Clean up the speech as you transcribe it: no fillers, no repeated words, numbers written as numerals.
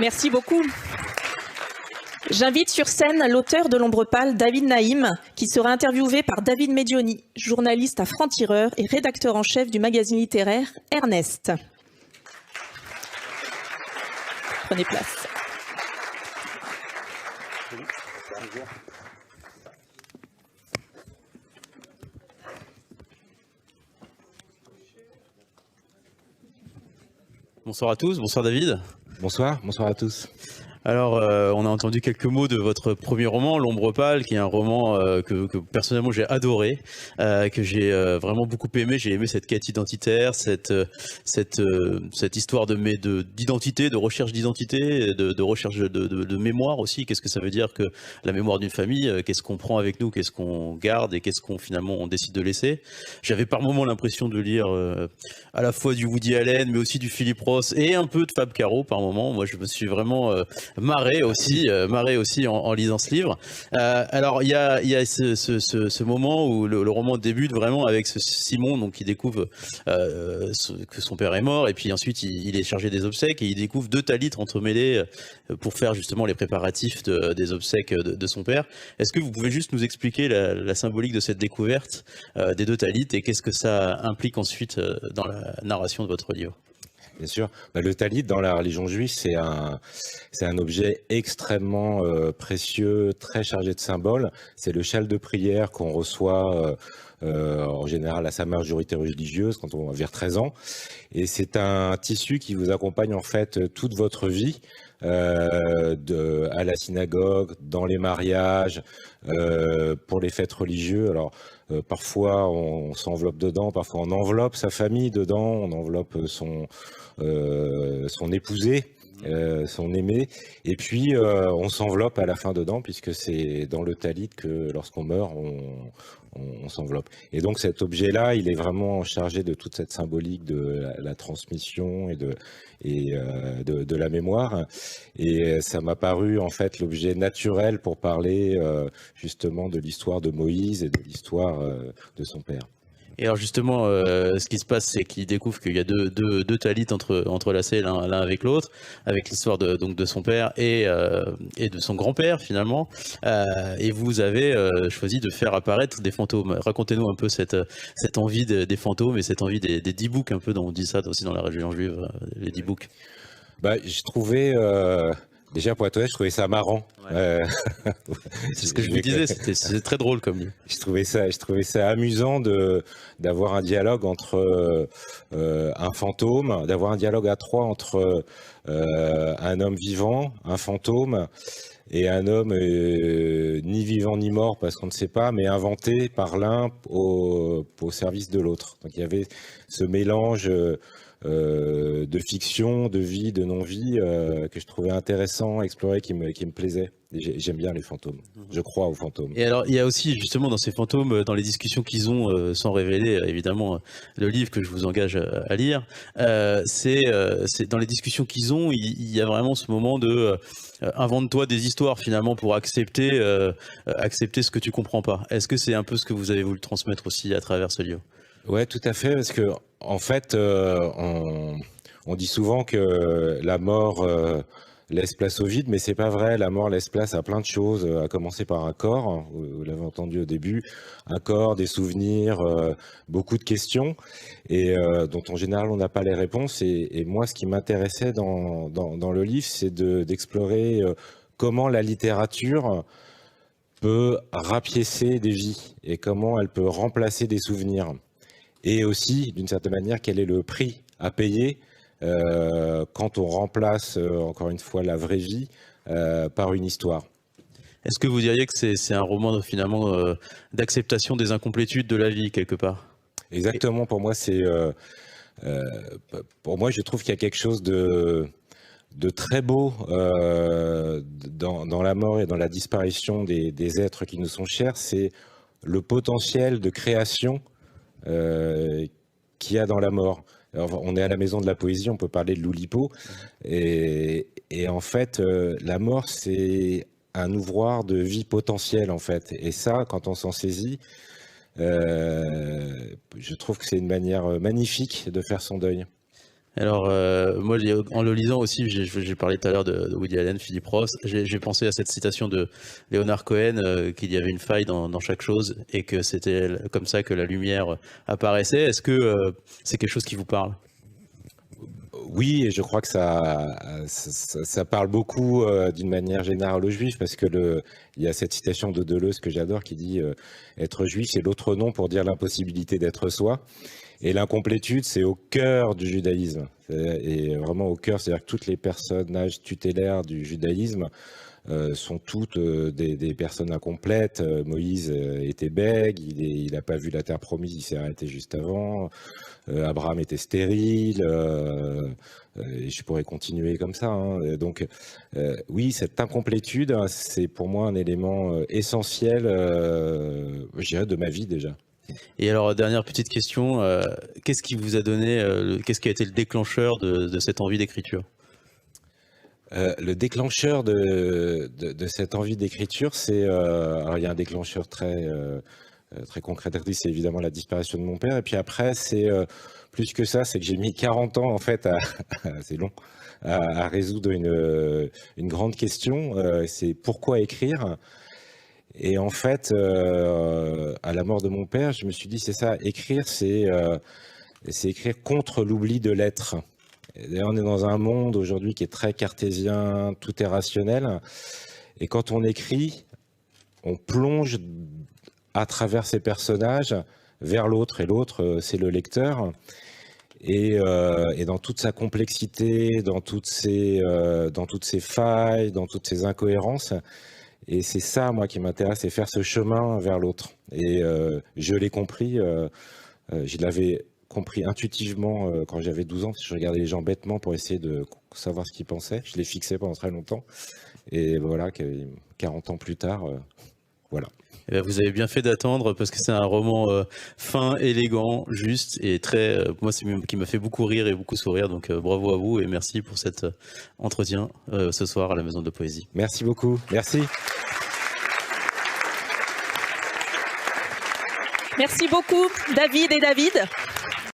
Merci beaucoup. J'invite sur scène l'auteur de L'Ombre Pâle, David Naïm, qui sera interviewé par David Medioni, journaliste à Franc-Tireur et rédacteur en chef du magazine littéraire Ernest. Prenez place. Bonsoir à tous, bonsoir David. Bonsoir à tous. Alors, on a entendu quelques mots de votre premier roman, L'Ombre Pâle, qui est un roman que personnellement j'ai adoré, que j'ai vraiment beaucoup aimé. J'ai aimé cette quête identitaire, cette histoire d'identité, de recherche d'identité, de recherche de mémoire aussi. Qu'est-ce que ça veut dire que la mémoire d'une famille? Qu'est-ce qu'on prend avec nous? Qu'est-ce qu'on garde? Et qu'est-ce qu'on finalement on décide de laisser? J'avais par moments l'impression de lire à la fois du Woody Allen, mais aussi du Philip Roth et un peu de Fab Caro par moments. Moi, je me suis vraiment marré aussi en lisant ce livre. Alors il y a ce moment où le roman débute vraiment avec Simon, donc qui découvre que son père est mort, et puis ensuite il est chargé des obsèques et il découvre 2 talis entremêlés pour faire justement les préparatifs des obsèques de son père. Est-ce que vous pouvez juste nous expliquer la symbolique de cette découverte des 2 talis et qu'est-ce que ça implique ensuite dans la narration de votre livre? Bien sûr. Le talit dans la religion juive, c'est un objet extrêmement précieux, très chargé de symboles. C'est le châle de prière qu'on reçoit en général à sa majorité religieuse quand on va vers 13 ans. Et c'est un tissu qui vous accompagne en fait toute votre vie. À la synagogue, dans les mariages, pour les fêtes religieuses. Alors parfois on s'enveloppe dedans, parfois on enveloppe sa famille dedans, on enveloppe son épousé, son aimé, et puis on s'enveloppe à la fin dedans, puisque c'est dans le talit que lorsqu'on meurt, on s'enveloppe. Et donc cet objet-là, il est vraiment chargé de toute cette symbolique de la transmission et de la mémoire. Et ça m'a paru en fait l'objet naturel pour parler justement de l'histoire de Moïse et de l'histoire de son père. Et alors justement, ce qui se passe, c'est qu'il découvre qu'il y a deux talit entrelacés l'un avec l'autre, avec l'histoire donc de son père et de son grand-père finalement. Et vous avez choisi de faire apparaître des fantômes. Racontez-nous un peu cette envie des fantômes et cette envie des 10 books, un peu, dont on dit ça aussi dans la religion juive, les 10 books. Je trouvais... Déjà, pour être honnête, je trouvais ça marrant. Ouais. C'est ce que je me disais, c'est très drôle comme livre. Je trouvais ça amusant d'avoir un dialogue entre un fantôme, d'avoir un dialogue à 3 entre un homme vivant, un fantôme, et un homme ni vivant ni mort, parce qu'on ne sait pas, mais inventé par l'un au service de l'autre. Donc il y avait ce mélange de fiction, de vie, de non-vie, que je trouvais intéressant à explorer, qui me plaisait. J'aime bien les fantômes, je crois aux fantômes. Et alors il y a aussi justement dans ces fantômes, dans les discussions qu'ils ont, sans révéler évidemment le livre que je vous engage à lire, c'est dans les discussions qu'ils ont, il y a vraiment ce moment de invente-toi des histoires finalement pour accepter ce que tu comprends pas. Est-ce que c'est un peu ce que vous avez voulu transmettre aussi à travers ce livre? Ouais, tout à fait, parce que en fait, on dit souvent que la mort laisse place au vide, mais c'est pas vrai. La mort laisse place à plein de choses, à commencer par un corps, vous l'avez entendu au début, un corps, des souvenirs, beaucoup de questions, et dont en général on n'a pas les réponses. Et moi, ce qui m'intéressait dans le livre, c'est d'explorer comment la littérature peut rapiécer des vies et comment elle peut remplacer des souvenirs. Et aussi, d'une certaine manière, quel est le prix à payer quand on remplace, encore une fois, la vraie vie par une histoire. Est-ce que vous diriez que c'est un roman finalement d'acceptation des incomplétudes de la vie, quelque part? Exactement, pour moi, je trouve qu'il y a quelque chose de très beau dans la mort et dans la disparition des êtres qui nous sont chers. C'est le potentiel de création qu'il y a dans la mort. Alors, on est à la maison de la poésie, on peut parler de l'Oulipo, et en fait, la mort, c'est un ouvroir de vie potentielle, en fait. Et ça, quand on s'en saisit, je trouve que c'est une manière magnifique de faire son deuil. Alors, moi, en le lisant aussi, j'ai parlé tout à l'heure de Woody Allen, Philip Roth, j'ai pensé à cette citation de Leonard Cohen, qu'il y avait une faille dans chaque chose et que c'était comme ça que la lumière apparaissait. Est-ce que c'est quelque chose qui vous parle ? Oui, et je crois que ça parle beaucoup d'une manière générale aux Juifs, parce que il y a cette citation de Deleuze que j'adore qui dit être juif, c'est l'autre nom pour dire l'impossibilité d'être soi. Et l'incomplétude, c'est au cœur du judaïsme. Et vraiment au cœur, c'est-à-dire que toutes les personnages tutélaires du judaïsme sont toutes des personnes incomplètes. Moïse était bègue, il n'a pas vu la terre promise, il s'est arrêté juste avant. Abraham était stérile, et je pourrais continuer comme ça. Hein. Donc oui, cette incomplétude, c'est pour moi un élément essentiel, je dirais, de ma vie déjà. Et alors, dernière petite question, qu'est-ce qui vous a donné, qu'est-ce qui a été le déclencheur de cette envie d'écriture ? Le déclencheur de cette envie d'écriture, c'est... alors il y a un déclencheur très concret, c'est évidemment la disparition de mon père. Et puis après, c'est plus que ça, c'est que j'ai mis 40 ans, en fait, c'est long, à résoudre une grande question. C'est pourquoi écrire ? Et en fait, à la mort de mon père, je me suis dit, c'est ça, écrire, c'est écrire contre l'oubli de l'être. D'ailleurs, on est dans un monde aujourd'hui qui est très cartésien, tout est rationnel. Et quand on écrit, on plonge à travers ces personnages vers l'autre. Et l'autre, c'est le lecteur. Et dans toute sa complexité, dans toutes ses failles, dans toutes ses incohérences. Et c'est ça, moi, qui m'intéresse, c'est faire ce chemin vers l'autre. Et je l'ai compris, je l'avais compris intuitivement quand j'avais 12 ans, parce que je regardais les gens bêtement pour essayer de savoir ce qu'ils pensaient. Je les fixais pendant très longtemps. Et voilà, 40 ans plus tard, voilà. Eh bien, vous avez bien fait d'attendre parce que c'est un roman fin, élégant, juste et très. Moi, c'est qui m'a fait beaucoup rire et beaucoup sourire. Donc, bravo à vous et merci pour cet entretien ce soir à la Maison de Poésie. Merci beaucoup. Merci. Merci beaucoup, David et David.